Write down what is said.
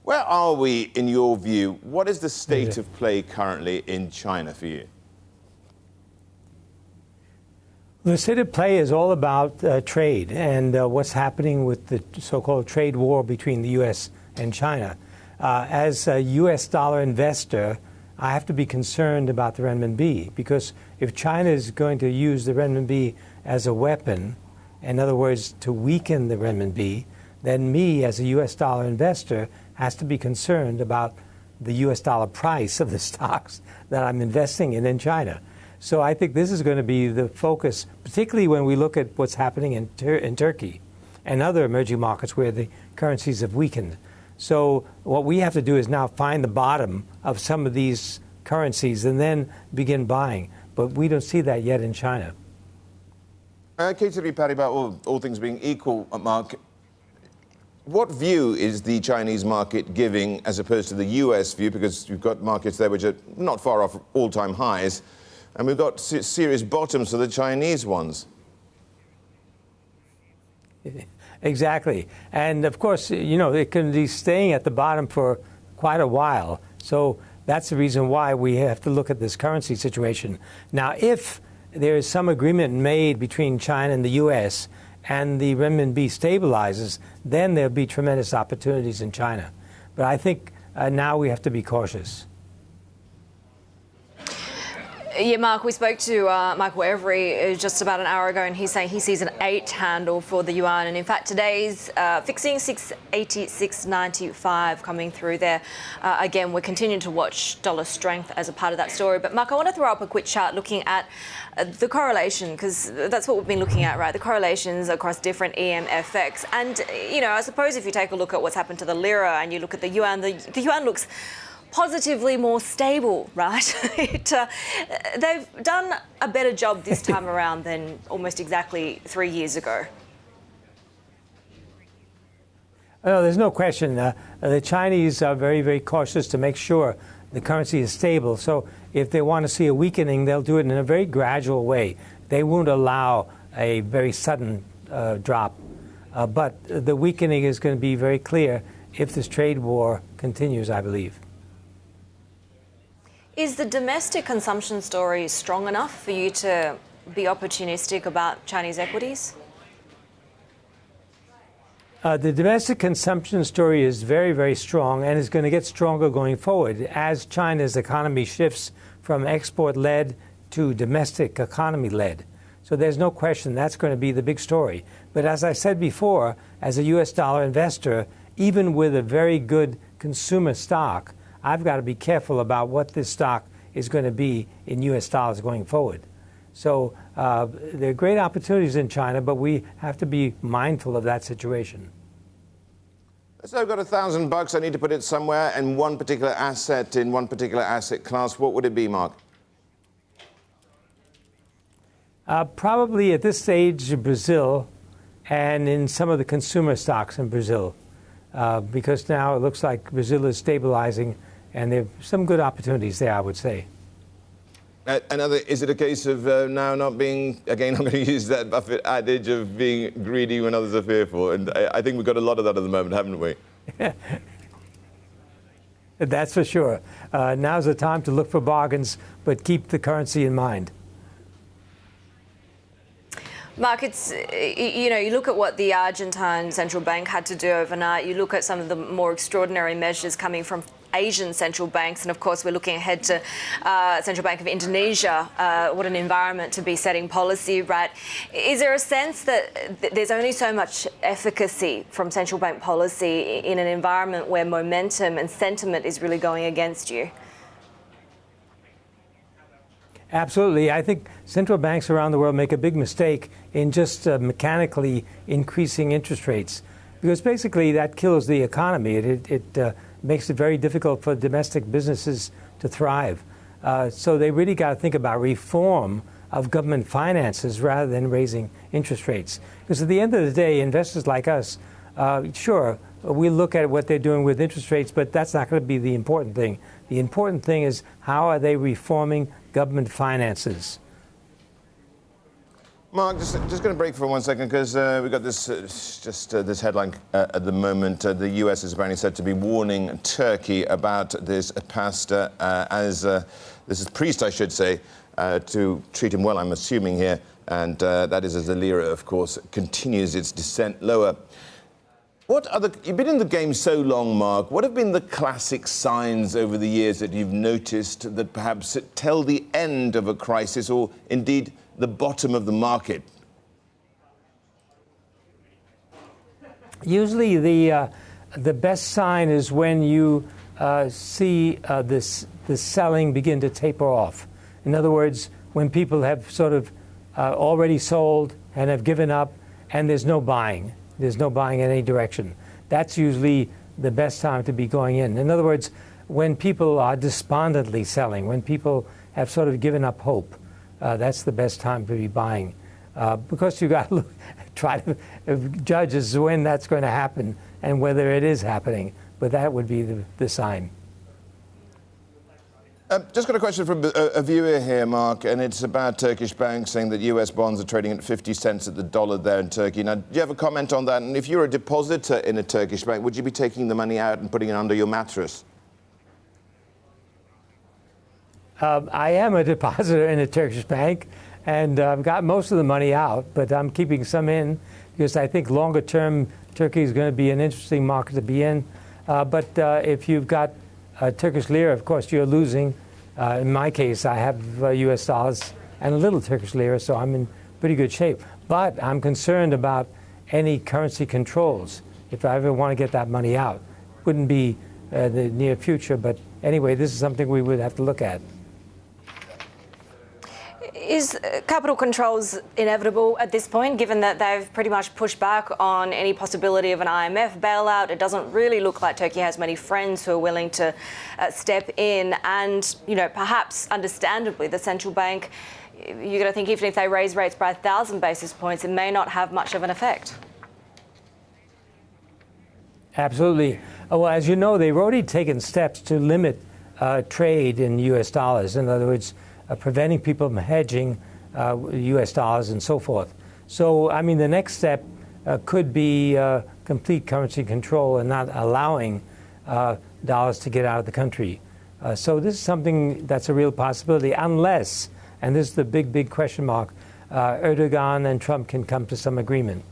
Where are we, in your view? What is the state of play currently in China for you? The state of play is all about trade and what's happening with the so-called trade war between the U.S. and China. As a U.S. dollar investor, I have to be concerned about the renminbi, because if China is going to use the renminbi as a weapon, in other words, to weaken the renminbi, then me as a U.S. dollar investor has to be concerned about the U.S. dollar price of the stocks that I'm investing in China. So I think this is going to be the focus, particularly when we look at what's happening in Turkey and other emerging markets where the currencies have weakened. So what we have to do is now find the bottom of some of these currencies and then begin buying. But we don't see that yet in China. Katie Paribas, all things being equal, Mark, what view is the Chinese market giving as opposed to the US view? Because you've got markets there which are not far off all-time highs, and we've got serious bottoms for the Chinese ones. Exactly. And of course, you know, it can be staying at the bottom for quite a while. So that's the reason why we have to look at this currency situation. Now, if there is some agreement made between China and the U.S. and the renminbi stabilizes, then there'll be tremendous opportunities in China. But I think now we have to be cautious. Yeah, Mark, we spoke to Michael Every just about an hour ago, and he's saying he sees an 8 handle for the yuan. And in fact, today's fixing 680, coming through there. Again, we're continuing to watch dollar strength as a part of that story. But Mark, I want to throw up a quick chart looking at the correlation, because that's what we've been looking at, right? The correlations across different EMFX. And, you know, I suppose if you take a look at what's happened to the lira and you look at the yuan yuan looks positively more stable, right? They've done a better job this time around than almost exactly 3 years ago. Well, there's no question. The Chinese are very, very cautious to make sure the currency is stable. So if they want to see a weakening, they'll do it in a very gradual way. They won't allow a very sudden drop. But the weakening is going to be very clear if this trade war continues, I believe. Is the domestic consumption story strong enough for you to be opportunistic about Chinese equities? The domestic consumption story is very, very strong and is going to get stronger going forward as China's economy shifts from export-led to domestic economy-led. So there's no question that's going to be the big story. But as I said before, as a U.S. dollar investor, even with a very good consumer stock, I've got to be careful about what this stock is going to be in U.S. dollars going forward. So there are great opportunities in China, but we have to be mindful of that situation. So I've got $1,000. I need to put it somewhere in one particular asset, in one particular asset class. What would it be, Mark? Probably at this stage, Brazil, and in some of the consumer stocks in Brazil, because now it looks like Brazil is stabilizing. And there are some good opportunities there, I would say. Is it a case of now not being, again, I'm going to use that Buffett adage of being greedy when others are fearful. And I think we've got a lot of that at the moment, haven't we? That's for sure. Now's the time to look for bargains, but keep the currency in mind. Mark, it's, you know, you look at what the Argentine central bank had to do overnight. You look at some of the more extraordinary measures coming from Asian central banks. And of course, we're looking ahead to Central Bank of Indonesia. What an environment to be setting policy, right? Is there a sense that there's only so much efficacy from central bank policy in an environment where momentum and sentiment is really going against you? Absolutely. I think central banks around the world make a big mistake in just mechanically increasing interest rates, because basically that kills the economy. It makes it very difficult for domestic businesses to thrive. So they really got to think about reform of government finances rather than raising interest rates. Because at the end of the day, investors like us, sure, we look at what they're doing with interest rates, but that's not going to be the important thing. The important thing is how are they reforming government finances. Mark, just going to break for 1 second because we've got this this headline at the moment. The US is apparently said to be warning Turkey about this pastor this is priest, I should say, to treat him well, I'm assuming here, and that is as the lira, of course, continues its descent lower. You've been in the game so long, Mark. What have been the classic signs over the years that you've noticed that perhaps tell the end of a crisis or indeed the bottom of the market? Usually the best sign is when you see this selling begin to taper off. In other words, when people have sort of already sold and have given up and there's no buying. There's no buying in any direction. That's usually the best time to be going in. In other words, when people are despondently selling, when people have sort of given up hope, that's the best time to be buying. Because you've got to try to judge as to when that's going to happen and whether it is happening. But that would be the sign. Just got a question from a viewer here, Mark, and it's about Turkish banks saying that US bonds are trading at 50 cents at the dollar there in Turkey. Now, do you have a comment on that? And if you're a depositor in a Turkish bank, would you be taking the money out and putting it under your mattress? I am a depositor in a Turkish bank, and I've got most of the money out, but I'm keeping some in because I think longer term Turkey is going to be an interesting market to be in. But if you've got Turkish lira, of course, you're losing. In my case, I have US dollars and a little Turkish lira, so I'm in pretty good shape. But I'm concerned about any currency controls if I ever want to get that money out. Wouldn't be the near future, but anyway, this is something we would have to look at. Is capital controls inevitable at this point, given that they've pretty much pushed back on any possibility of an IMF bailout? It doesn't really look like Turkey has many friends who are willing to step in. And, you know, perhaps understandably, the central bank, you're going to think even if they raise rates by 1,000 basis points, it may not have much of an effect. Absolutely. Well, as you know, they've already taken steps to limit trade in US dollars. In other words, preventing people from hedging US dollars and so forth. So, I mean, the next step could be complete currency control and not allowing dollars to get out of the country. So this is something that's a real possibility unless, and this is the big question mark, Erdogan and Trump can come to some agreement.